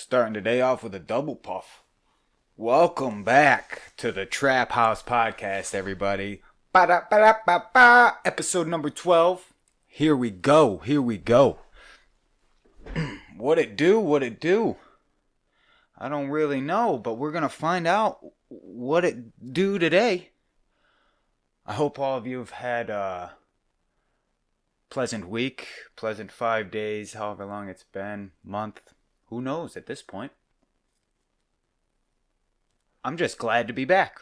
Starting today off with a double puff. Welcome back to the TrapHouse podcast, everybody. Ba-da-ba-da-ba-ba. Episode number 12. Here we go. What it do? I don't really know, but we're going to find out what it do today. I hope all of you have had a pleasant week, pleasant 5 days, however long it's been, month. Who knows at this point? I'm just glad to be back,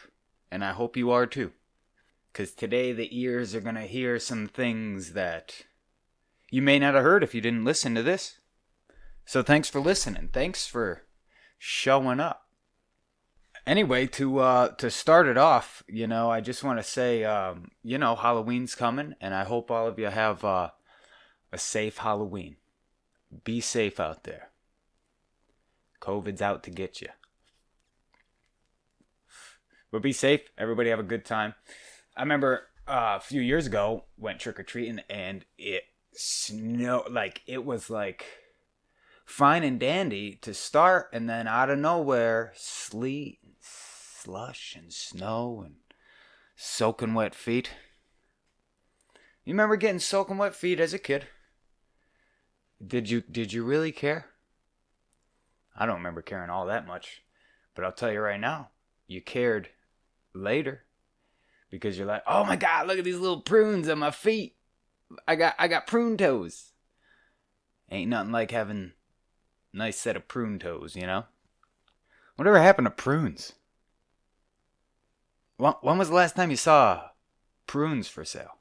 and I hope you are too. Because today the ears are going to hear some things that you may not have heard if you didn't listen to this. So thanks for listening. Thanks for showing up. Anyway, to start it off, I just want to say, Halloween's coming, and I hope all of you have a safe Halloween. Be safe out there. COVID's out to get you. But be safe. Everybody have a good time. I remember a few years ago, went trick-or-treating, and it snowed. It was fine and dandy to start, and then out of nowhere, sleet, and slush, and snow, and soaking wet feet. You remember getting soaking wet feet as a kid? Did you really care? I don't remember caring all that much. But I'll tell you right now, you cared later. Because you're like, oh my God, look at these little prunes on my feet. I got prune toes. Ain't nothing like having a nice set of prune toes, Whatever happened to prunes? When was the last time you saw prunes for sale?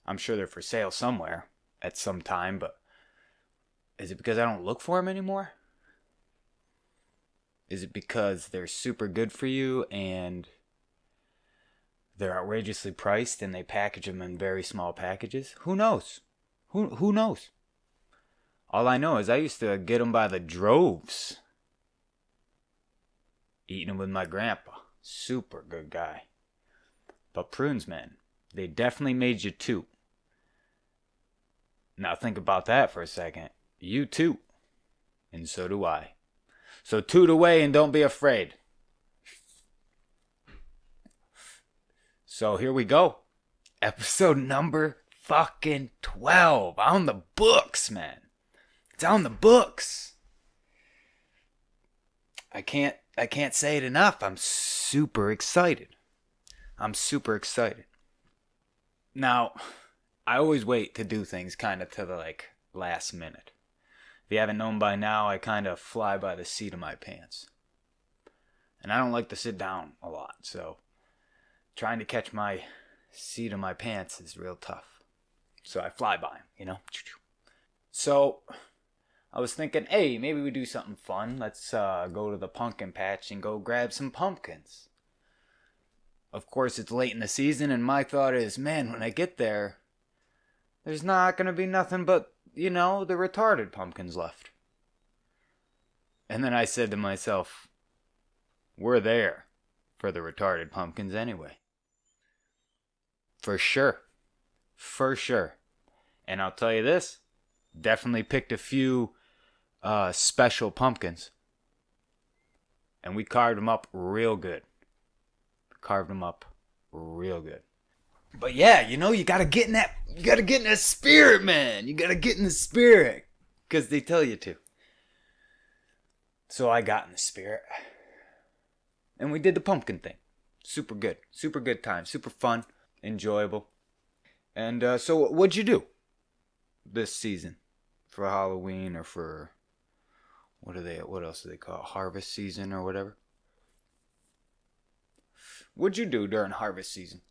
I'm sure they're for sale somewhere at some time, but is it because I don't look for them anymore? Is it because they're super good for you and they're outrageously priced and they package them in very small packages? Who knows? Who knows? All I know is I used to get them by the droves. Eating them with my grandpa. Super good guy. But prunes, man, they definitely made you toot. Now think about that for a second. You toot. And so do I. So toot away and don't be afraid. So here we go. Episode number fucking 12. On the books, man. It's on the books. I can't say it enough. I'm super excited. Now, I always wait to do things kind of to the last minute. If you haven't known by now, I kind of fly by the seat of my pants. And I don't like to sit down a lot, so trying to catch my seat of my pants is real tough. So I fly by, So I was thinking, hey, maybe we do something fun. Let's go to the pumpkin patch and go grab some pumpkins. Of course, it's late in the season, and my thought is, man, when I get there, there's not going to be nothing but, the retarded pumpkins left. And then I said to myself, we're there for the retarded pumpkins anyway. For sure. And I'll tell you this, definitely picked a few special pumpkins. And we carved them up real good. But yeah, you gotta get in that spirit, man. You gotta get in the spirit. Because they tell you to. So I got in the spirit. And we did the pumpkin thing. Super good. Super good time. Super fun. Enjoyable. And so what'd you do this season? For Halloween or for... What else do they call it? Harvest season or whatever? What'd you do during harvest season?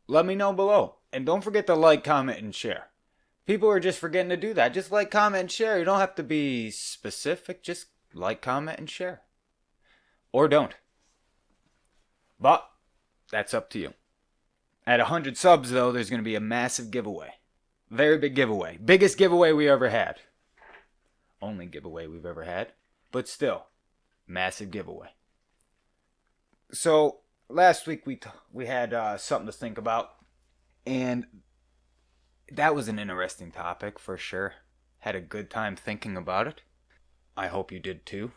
Let me know below. And don't forget to like, comment, and share. People are just forgetting to do that. Just like, comment, and share. You don't have to be specific. Just like, comment, and share. Or don't. But that's up to you. At 100 subs, though, there's going to be a massive giveaway. Very big giveaway. Biggest giveaway we ever had. Only giveaway we've ever had. But still, massive giveaway. So, last week we had something to think about. And that was an interesting topic for sure. Had a good time thinking about it. I hope you did too.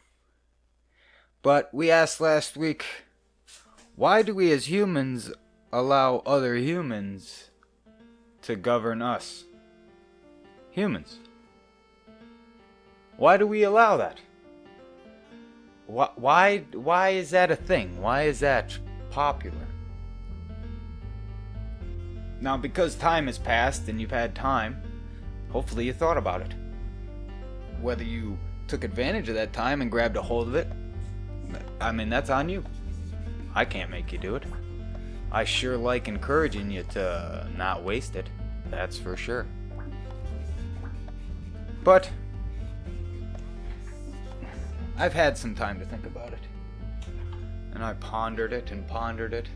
But we asked last week, why do we as humans allow other humans to govern us? Humans. Why do we allow that? Why is that a thing? Why is that popular? Now, because time has passed and you've had time, hopefully you thought about it. Whether you took advantage of that time and grabbed a hold of it, I mean, that's on you. I can't make you do it. I sure like encouraging you to not waste it. That's for sure. But I've had some time to think about it. And I pondered it and pondered it.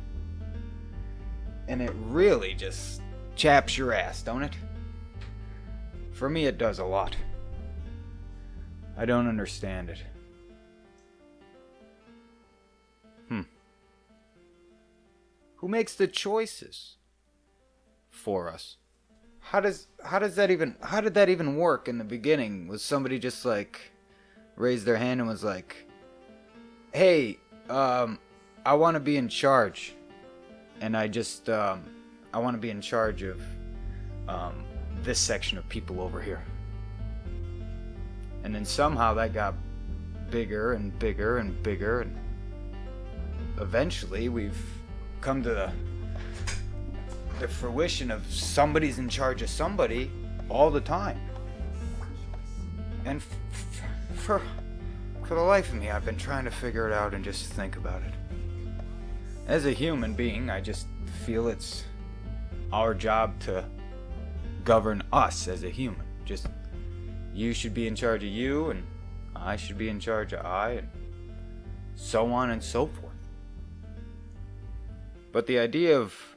And it really just chaps your ass, don't it? For me, it does a lot. I don't understand it. Who makes the choices for us? How did that even work in the beginning? Was somebody just like raised their hand and was like, "Hey, I want to be in charge, and I want to be in charge of this section of people over here." And then somehow that got bigger and bigger and bigger, and eventually we've come to the fruition of somebody's in charge of somebody all the time. And for the life of me, I've been trying to figure it out and just think about it. As a human being, I just feel it's our job to govern us as a human. Just, you should be in charge of you, and I should be in charge of I, and so on and so forth. But the idea of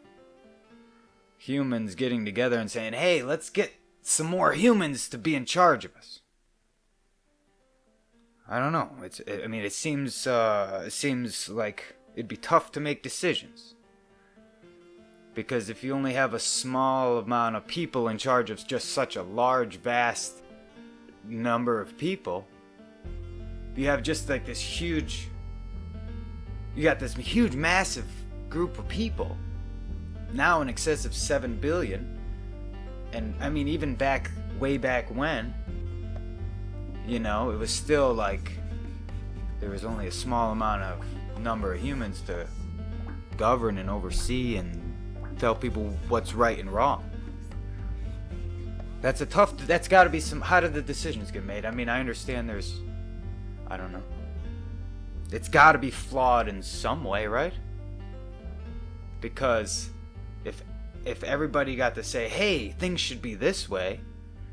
humans getting together and saying, "Hey, let's get some more humans to be in charge of us," I don't know. It seems like it'd be tough to make decisions. Because if you only have a small amount of people in charge of just such a large, vast number of people, you have just like this huge, massive group of people, now in excess of 7 billion. And I mean, even way back when, it was still like there was only a small amount of number of humans to govern and oversee and tell people what's right and wrong. That's gotta be how did the decisions get made? I mean, I understand I don't know. It's gotta be flawed in some way, right? Because if everybody got to say, "Hey, things should be this way,"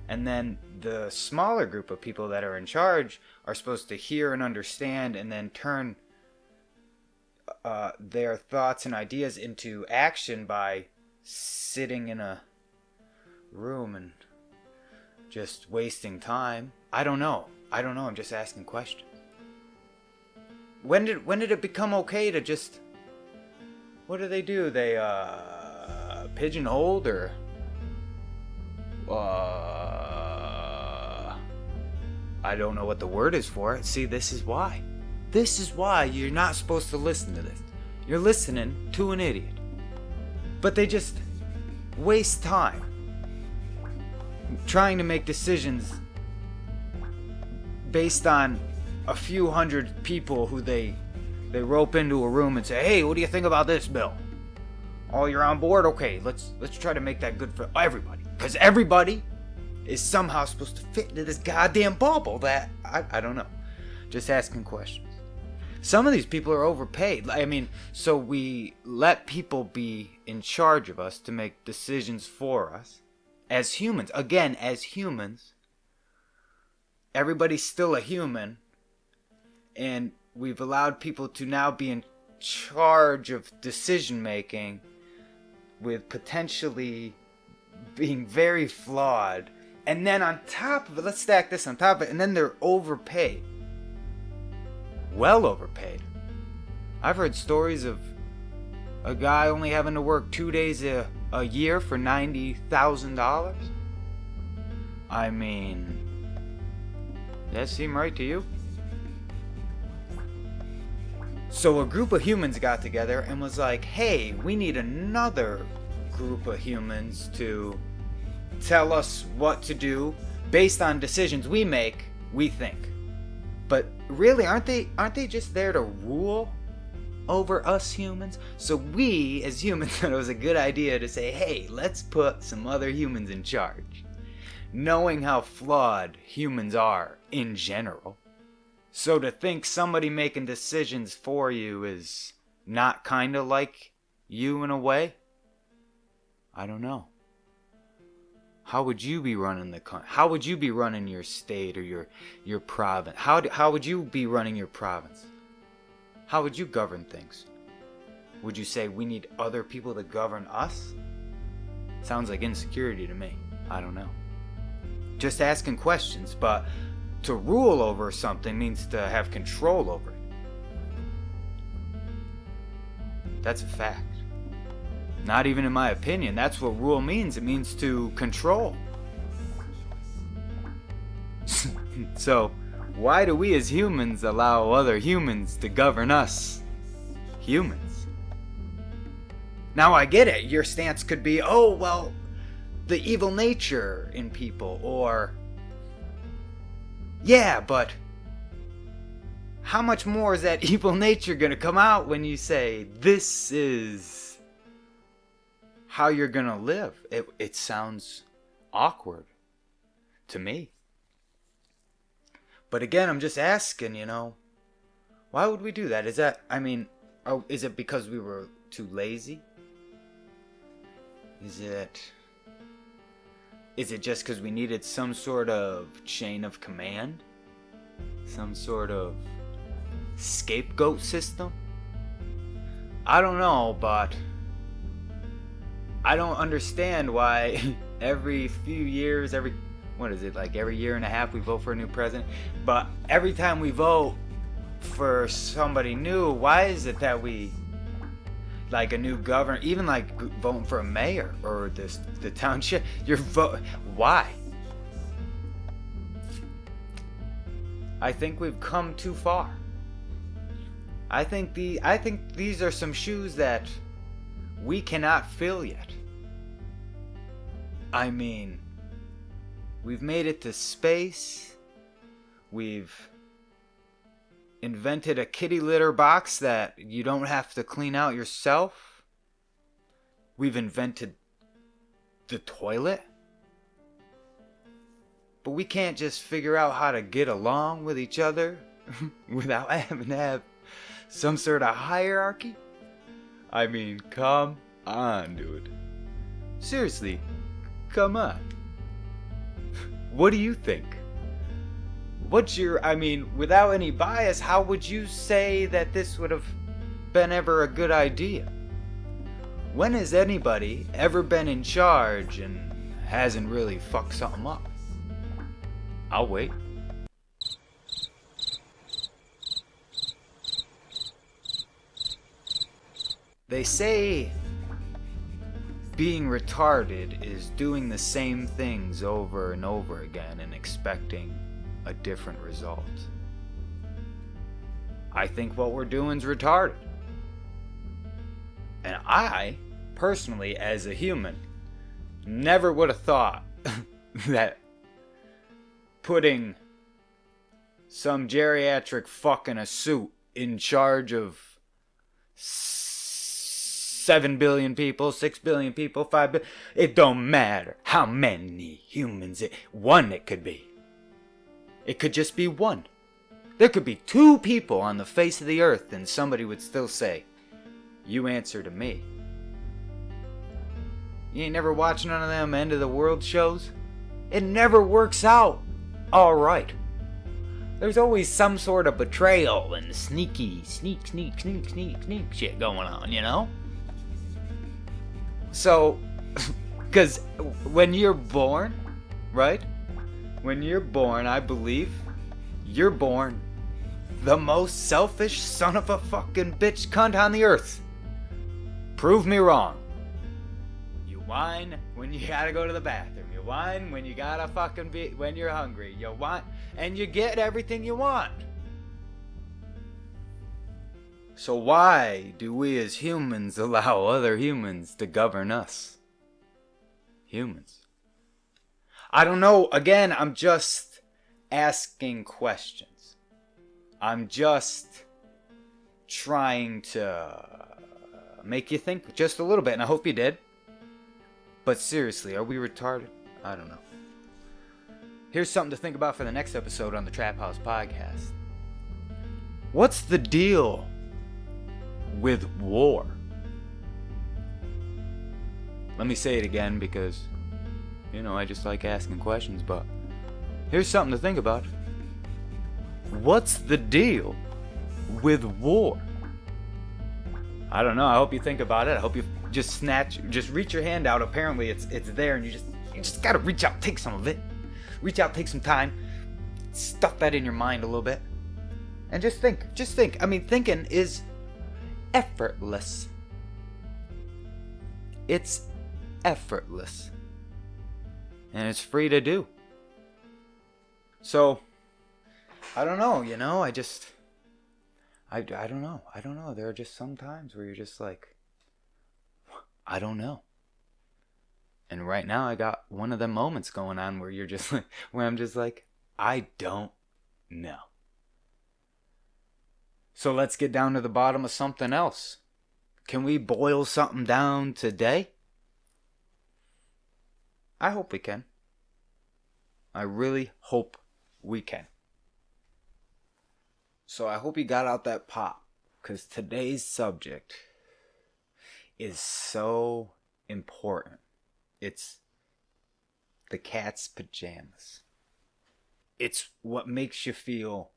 and then the smaller group of people that are in charge are supposed to hear and understand and then turn their thoughts and ideas into action by sitting in a room and just wasting time. I don't know. I'm just asking questions. When did it become okay to just, what do? They pigeonholed or I don't know what the word is for it. See, this is why you're not supposed to listen to this. You're listening to an idiot. But they just waste time trying to make decisions based on a few hundred people who they rope into a room and say, "Hey, what do you think about this bill? Oh, you're on board? Okay, let's try to make that good for everybody." Because everybody is somehow supposed to fit into this goddamn bubble that, I don't know. Just asking questions. Some of these people are overpaid. I mean, so we let people be in charge of us to make decisions for us. As humans. Again, as humans. Everybody's still a human. And we've allowed people to now be in charge of decision making with potentially being very flawed. And then on top of it, let's stack this on top of it, and then they're overpaid. Well overpaid. I've heard stories of a guy only having to work 2 days a year for $90,000. I mean, Does that seem right to you? So a group of humans got together and was like, hey, we need another group of humans to tell us what to do based on decisions we make, we think. But really, aren't they just there to rule over us humans? So we, as humans, thought it was a good idea to say, hey, let's put some other humans in charge. Knowing how flawed humans are in general. So to think somebody making decisions for you is not kind of like you in a way? I don't know. How would you be running the country? How would you be running your state or your province? How would you be running your province? How would you govern things? Would you say we need other people to govern us? Sounds like insecurity to me. I don't know. Just asking questions, but to rule over something means to have control over it. That's a fact. Not even in my opinion. That's what rule means. It means to control. So, why do we as humans allow other humans to govern us? Humans. Now I get it. Your stance could be, oh, well, the evil nature in people, or yeah, but how much more is that evil nature gonna come out when you say this is how you're gonna live? It sounds awkward to me. But again, I'm just asking, why would we do that? Is it because we were too lazy? Is it just because we needed some sort of chain of command? Some sort of scapegoat system? I don't know, but I don't understand why every few years, every year and a half we vote for a new president, but every time we vote for somebody new, why is it that we like a new governor, even like voting for a mayor or the township, why? I think we've come too far. I think these are some shoes that we cannot fill yet. I mean, we've made it to space. We've invented a kitty litter box that you don't have to clean out yourself. We've invented the toilet. But we can't just figure out how to get along with each other without having to have some sort of hierarchy. I mean, come on, dude. Seriously, come on. What do you think? Without any bias, how would you say that this would have been ever a good idea? When has anybody ever been in charge and hasn't really fucked something up? I'll wait. They say being retarded is doing the same things over and over again and expecting a different result. I think what we're doing is retarded. And I, personally, as a human, never would have thought that putting some geriatric fuck in a suit in charge of 7 billion people, 6 billion people, 5 billion, it don't matter how many humans it could be. It could just be one. There could be 2 people on the face of the earth and somebody would still say, you answer to me. You ain't never watched none of them end of the world shows? It never works out alright. There's always some sort of betrayal and sneak shit going on, So, because when you're born, right? When you're born, I believe, you're born the most selfish son of a fucking bitch cunt on the earth. Prove me wrong. You whine when you gotta go to the bathroom. You whine when you gotta when you're hungry. You whine and you get everything you want. So why do we as humans allow other humans to govern us? Humans. I don't know. Again, I'm just asking questions. I'm just trying to make you think just a little bit, and I hope you did. But seriously, are we retarded? I don't know. Here's something to think about for the next episode on the TrapHouse podcast. What's the deal with war? Let me say it again because, I just like asking questions, but here's something to think about. What's the deal with war? I don't know. I hope you think about it. I hope you just reach your hand out. Apparently it's there, and you just gotta reach out, take some of it. Reach out, take some time, stuff that in your mind a little bit, and just think. I mean, thinking is effortless. It's effortless, and it's free to do. So I don't know. I don't know. There are just some times where you're just like, I don't know. And right now I got one of them moments going on where where I'm just like, I don't know. So let's get down to the bottom of something else. Can we boil something down today? I hope we can. I really hope we can. So I hope you got out that pop, because today's subject is so important. It's the cat's pajamas. It's what makes you feel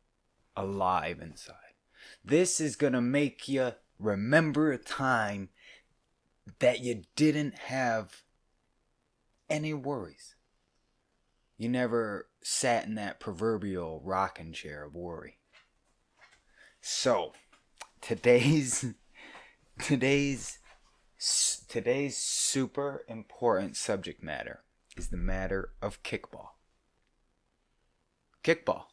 alive inside. This is going to make you remember a time that you didn't have any worries. You never sat in that proverbial rocking chair of worry. So, today's super important subject matter is the matter of kickball. Kickball.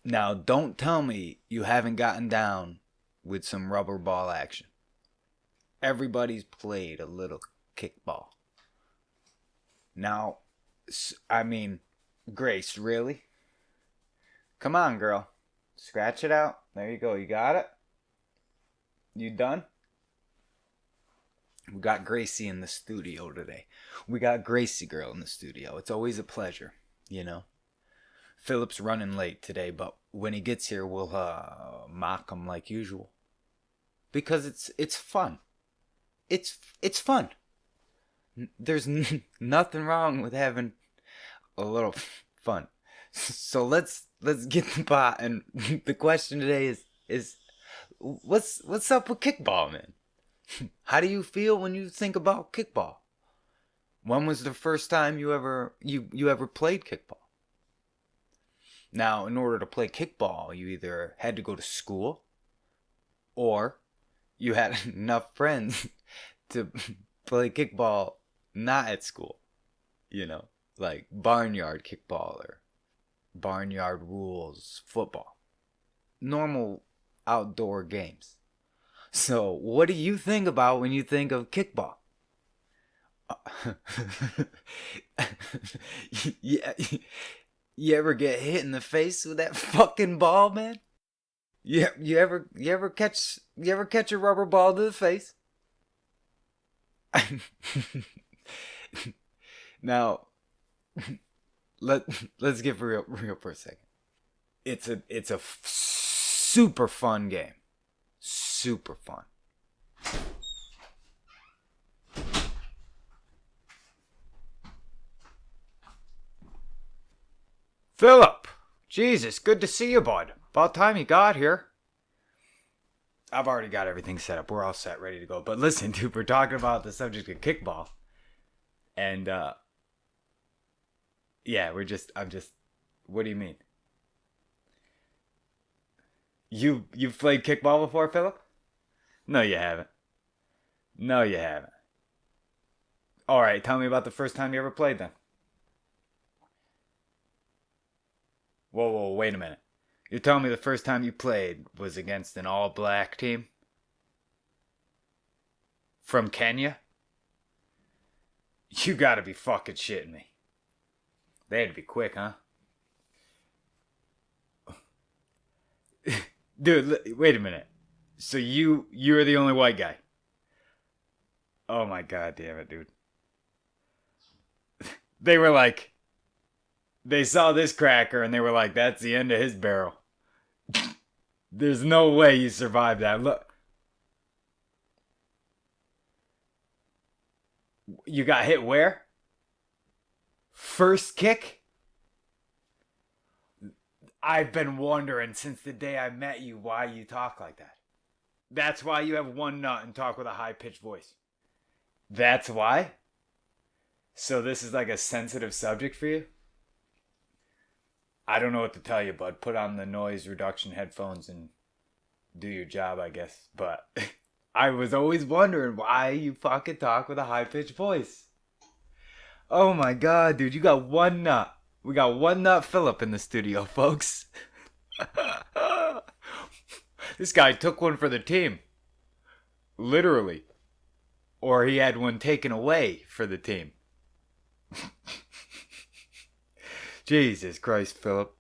Now, don't tell me you haven't gotten down with some rubber ball action. Everybody's played a little kickball. Now, I mean, Grace, really? Come on, girl. Scratch it out. There you go. You got it? You done? We got Gracie in the studio today. We got Gracie girl in the studio. It's always a pleasure, Philip's running late today, but when he gets here, we'll mock him like usual. Because it's fun. It's fun. There's nothing wrong with having a little fun. So let's get the pot. And the question today is what's up with kickball, man? How do you feel when you think about kickball? When was the first time you ever played kickball? Now, in order to play kickball, you either had to go to school or you had enough friends to play kickball not at school. Like barnyard kickball or barnyard rules football. Normal outdoor games. So, what do you think about when you think of kickball? Yeah, you ever get hit in the face with that fucking ball, man? You ever catch a rubber ball to the face? Now, let's get real for a second. It's a super fun game. Super fun. Philip! Jesus, good to see you, bud. About time you got here. I've already got everything set up. We're all set, ready to go. But listen, dude, we're talking about the subject of kickball. And, yeah, what do you mean? You've played kickball before, Philip? No, you haven't. All right, tell me about the first time you ever played then. Whoa, wait a minute. You're telling me the first time you played was against an all-black team from Kenya? You gotta be fucking shitting me. They had to be quick, huh? Dude, wait a minute. So you're the only white guy. Oh my god damn it, dude. They were like, they saw this cracker and they were like, that's the end of his barrel. There's no way you survived that. Look. You got hit where? First kick? I've been wondering since the day I met you why you talk like that. That's why you have one nut and talk with a high-pitched voice. That's why? So this is like a sensitive subject for you? I don't know what to tell you, bud. Put on the noise reduction headphones and do your job, I guess. But I was always wondering why you fucking talk with a high-pitched voice. Oh my god, dude. You got one nut. We got one nut Phillip in the studio, folks. This guy took one for the team. Literally. Or he had one taken away for the team. Jesus Christ, Phillip.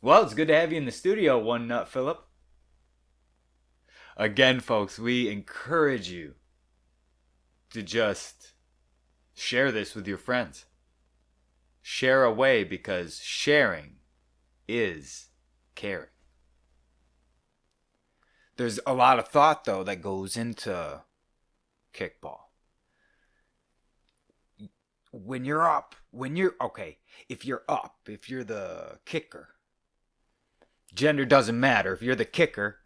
Well, it's good to have you in the studio, one nut Phillip. Again, folks, we encourage you to just share this with your friends. Share away, because sharing is caring. There's a lot of thought, though, that goes into kickball. When you're up, if you're the kicker, gender doesn't matter. If you're the kicker,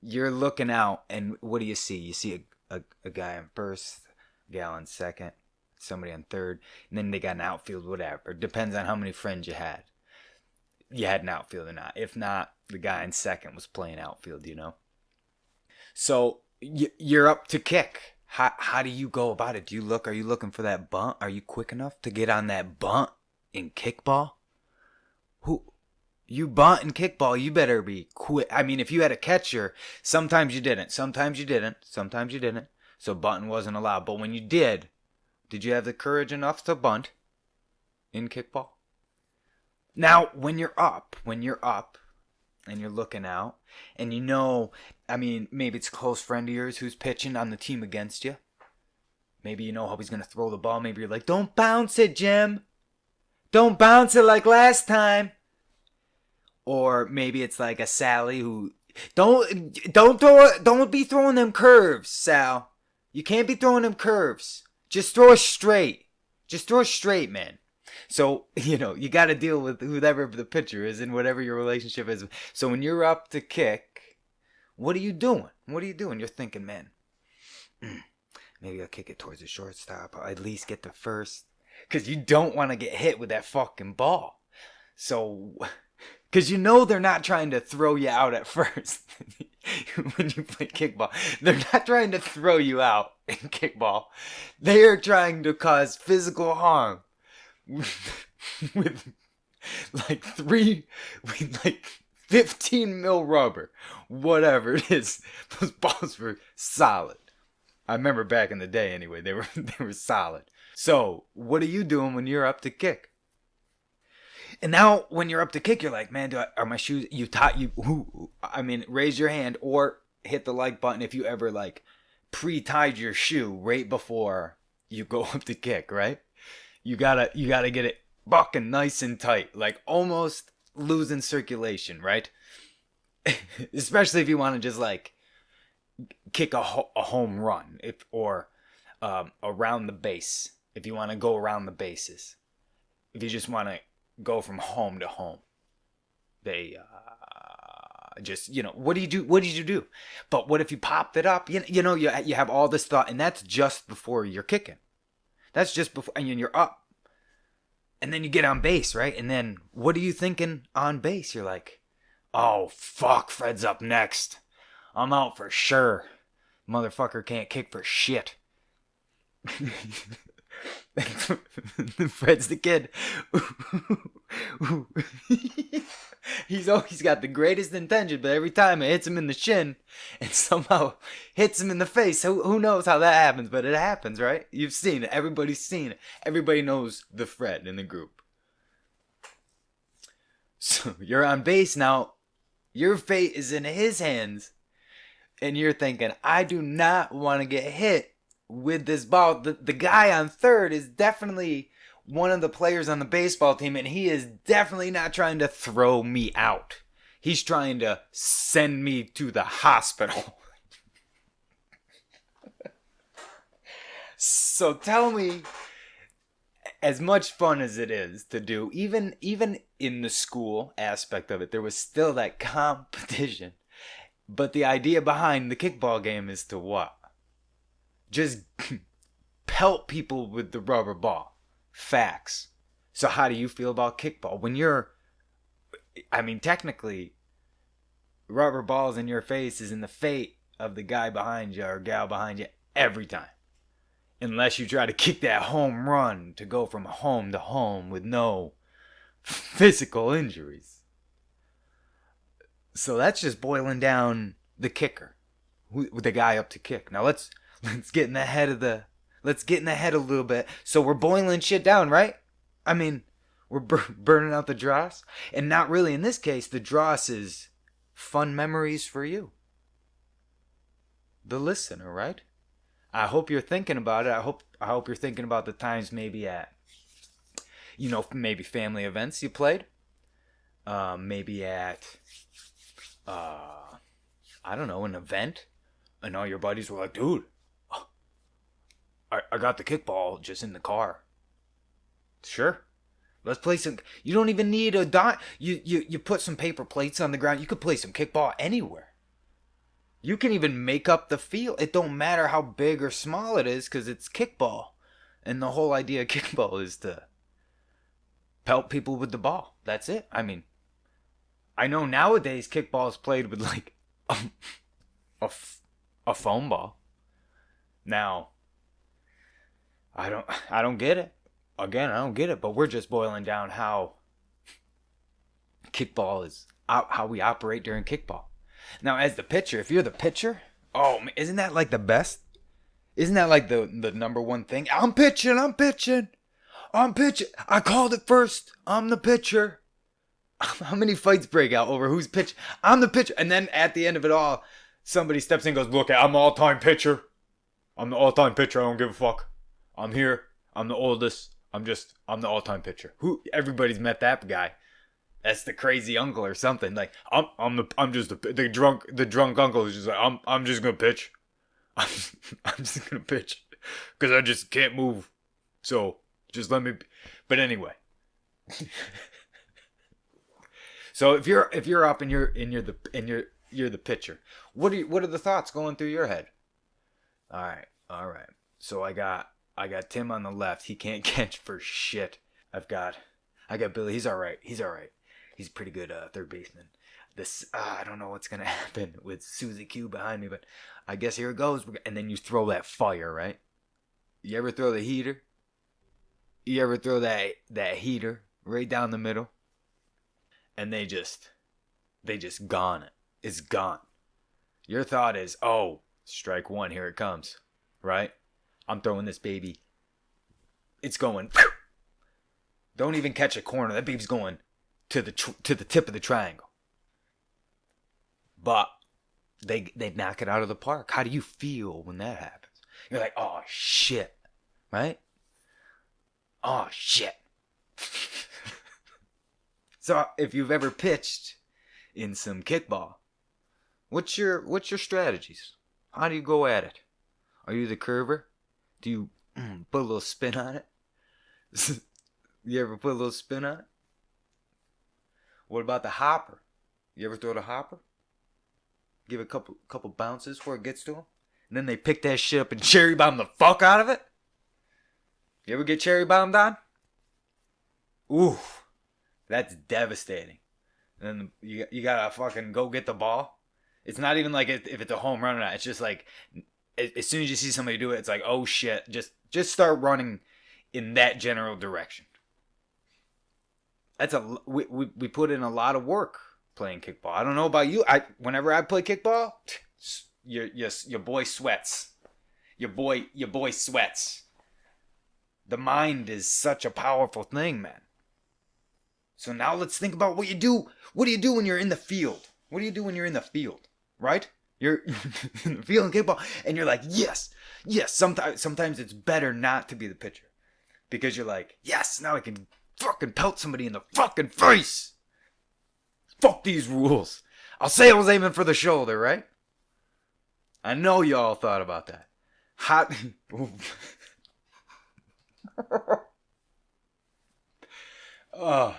you're looking out, and what do you see? You see a guy in first, gal in second, somebody on third, and then they got an outfield, whatever. Depends on how many friends you had. You had an outfield or not. If not, the guy in second was playing outfield, you know? So you're up to kick. How do you go about it? Are you looking for that bunt? Are you quick enough to get on that bunt in kickball? You bunt in kickball, you better be quick. I mean, if you had a catcher, sometimes you didn't. So bunting wasn't allowed. But when you did you have the courage enough to bunt in kickball? Now, when you're up and you're looking out, and you know, I mean, maybe it's a close friend of yours who's pitching on the team against you. Maybe you know how he's going to throw the ball. Maybe you're like, don't bounce it, Jim. Don't bounce it like last time. Or maybe it's like a Sally who, don't be throwing them curves, Sal. You can't be throwing them curves. Just throw it straight. Man. So, you know, you got to deal with whoever the pitcher is and whatever your relationship is. So when you're up to kick, what are you doing? You're thinking, man, maybe I'll kick it towards the shortstop. I'll at least get the first. Because you don't want to get hit with that fucking ball. So, because you know they're not trying to throw you out at first when you play kickball. They're not trying to throw you out in kickball. They are trying to cause physical harm. with like 15 mil rubber, whatever it is. Those balls were solid. I remember back in the day anyway, they were solid. So what are you doing when you're up to kick? And now when you're up to kick, you're like, man, are my shoes, raise your hand or hit the like button if you ever like pre-tied your shoe right before you go up to kick, right? You gotta get it bucking nice and tight, like almost losing circulation, right? Especially if you want to just like kick a home run, or around the base. If you want to go around the bases, if you just want to go from home to home, they just, you know, what did you do? But what if you popped it up? You know, you have all this thought, and that's just before you're kicking. That's just before, and you're up. And then you get on base, right? And then what are you thinking on base? You're like, oh, fuck, Fred's up next. I'm out for sure. Motherfucker can't kick for shit. Fred's the kid. He's always got the greatest intention, but every time it hits him in the shin and somehow hits him in the face. Who knows how that happens, but it happens, right? You've seen it. Everybody's seen it. Everybody knows the Fred in the group. So you're on base now. Your fate is in his hands. And you're thinking, I do not want to get hit with this ball. The guy on third is definitely one of the players on the baseball team, and he is definitely not trying to throw me out. He's trying to send me to the hospital. So tell me, as much fun as it is to do, even in the school aspect of it, there was still that competition. But the idea behind the kickball game is to what? Just pelt people with the rubber ball. Facts. So how do you feel about kickball? When technically, rubber balls in your face is in the fate of the guy behind you or gal behind you every time. Unless you try to kick that home run to go from home to home with no physical injuries. So that's just boiling down the kicker, with the guy up to kick. Now let's get in the head a little bit. So we're boiling shit down, right? I mean, we're burning out the dross, and not really in this case. The dross is fun memories for you, the listener, right? I hope you're thinking about it. I hope you're thinking about the times maybe at, maybe family events you played, maybe at. I don't know, an event, and all your buddies were like, dude, I got the kickball just in the car. Sure. Let's play some. You don't even need a dot. You put some paper plates on the ground. You could play some kickball anywhere. You can even make up the field. It don't matter how big or small it is because it's kickball. And the whole idea of kickball is to pelt people with the ball. That's it. I mean, I know nowadays kickball is played with like a foam ball. Now, I don't get it. Again, I don't get it. But we're just boiling down how kickball is, how we operate during kickball. Now, as the pitcher, if you're the pitcher, isn't that like the best? Isn't that like the number one thing? I'm pitching. I called it first. I'm the pitcher. How many fights break out over who's pitch? I'm the pitcher. And then at the end of it all, somebody steps in and goes, look, I'm the all-time pitcher. I'm the all-time pitcher. I don't give a fuck. I'm here. I'm the oldest. I'm the all-time pitcher. Everybody's met that guy. That's the crazy uncle or something. Like, I'm just the drunk uncle is just like, I'm just going to pitch. I'm just going to pitch. Because I just can't move. So, just let me. But anyway. So if you're up and you're the pitcher, what are the thoughts going through your head? All right. So I got Tim on the left. He can't catch for shit. I got Billy. He's all right. He's a pretty good third baseman. I don't know what's gonna happen with Susie Q behind me, but I guess here it goes. And then you throw that fire, right? You ever throw the heater? You ever throw that heater right down the middle? And they just gone it. It's gone. Your thought is, strike one, here it comes, right? I'm throwing this baby. It's going. Don't even catch a corner. That baby's going to the tip of the triangle. But they knock it out of the park. How do you feel when that happens? You're like, oh shit, right? Oh shit. So if you've ever pitched in some kickball, what's your strategies? How do you go at it? Are you the curver? Do you put a little spin on it? You ever put a little spin on it? What about the hopper? You ever throw the hopper? Give it a couple bounces before it gets to them? And then they pick that shit up and cherry bomb the fuck out of it? You ever get cherry bombed on? Ooh. That's devastating. And then you gotta fucking go get the ball. It's not even like if it's a home run or not. It's just like as soon as you see somebody do it, it's like, oh shit, just start running in that general direction. We put in a lot of work playing kickball. I don't know about you. Whenever I play kickball, your boy sweats. Your boy sweats. The mind is such a powerful thing, man. So now let's think about what you do. What do you do when you're in the field? What do you do when you're in the field? Right? You're in the field in kickball, and you're like, yes. Sometimes it's better not to be the pitcher, because you're like, yes, now I can fucking pelt somebody in the fucking face. Fuck these rules. I'll say I was aiming for the shoulder, right? I know y'all thought about that. Hot. Oh,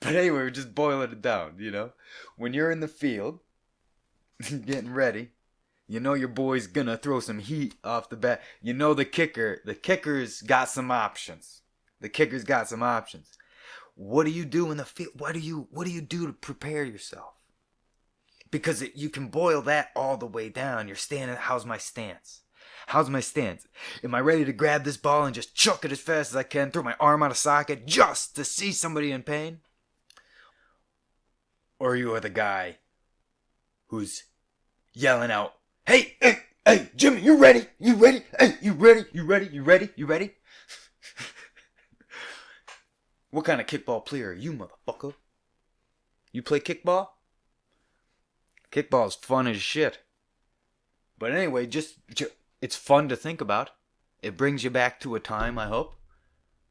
but anyway, we're just boiling it down, you know? When you're in the field, getting ready, you know your boy's gonna throw some heat off the bat. You know the kicker's got some options. What do you do in the field? What do you do to prepare yourself? Because you can boil that all the way down. You're standing, how's my stance? Am I ready to grab this ball and just chuck it as fast as I can, throw my arm out of socket just to see somebody in pain? Or you are the guy who's yelling out, hey, Jimmy, you ready? Hey, you ready? What kind of kickball player are you, motherfucker? You play kickball? Kickball's fun as shit. But anyway, it's fun to think about. It brings you back to a time, I hope,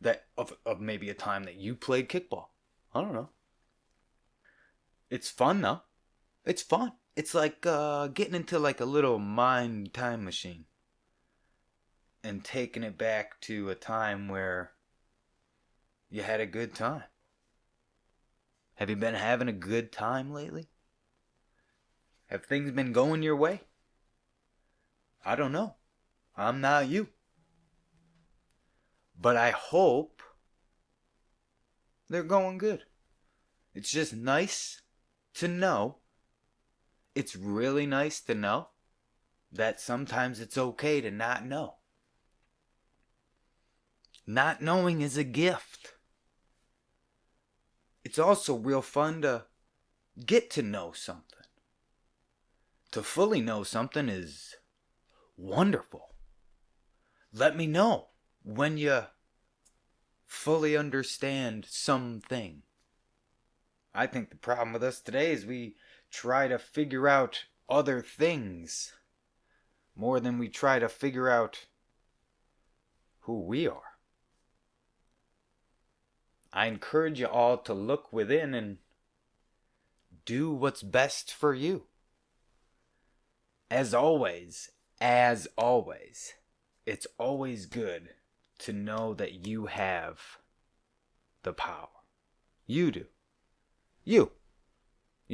that of maybe a time that you played kickball. I don't know. It's fun though. It's fun. It's like getting into like a little mind time machine and taking it back to a time where you had a good time. Have you been having a good time lately? Have things been going your way? I don't know. I'm not you. But I hope they're going good. It's just nice to know. It's really nice to know that sometimes it's okay to not know. Not knowing is a gift. It's also real fun to get to know something. To fully know something is wonderful. Let me know when you fully understand something. I think the problem with us today is we try to figure out other things more than we try to figure out who we are. I encourage you all to look within and do what's best for you. As always, it's always good to know that you have the power. You do. You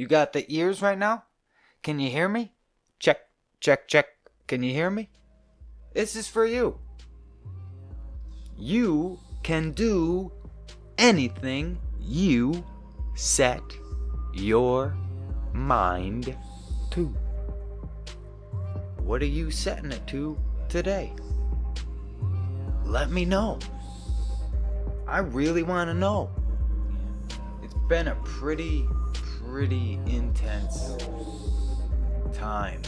got the ears right now? Can you hear me? Check. Can you hear me? This is for you. You can do anything you set your mind to. What are you setting it to today? Let me know. I really want to know. It's been a pretty intense time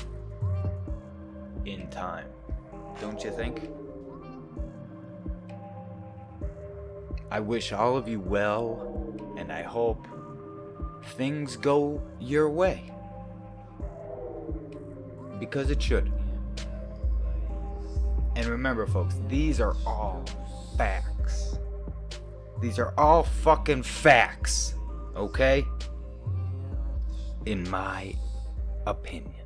in time, don't you think? I wish all of you well, and I hope things go your way. Because it should. And remember, folks, these are all facts. These are all fucking facts, okay? In my opinion.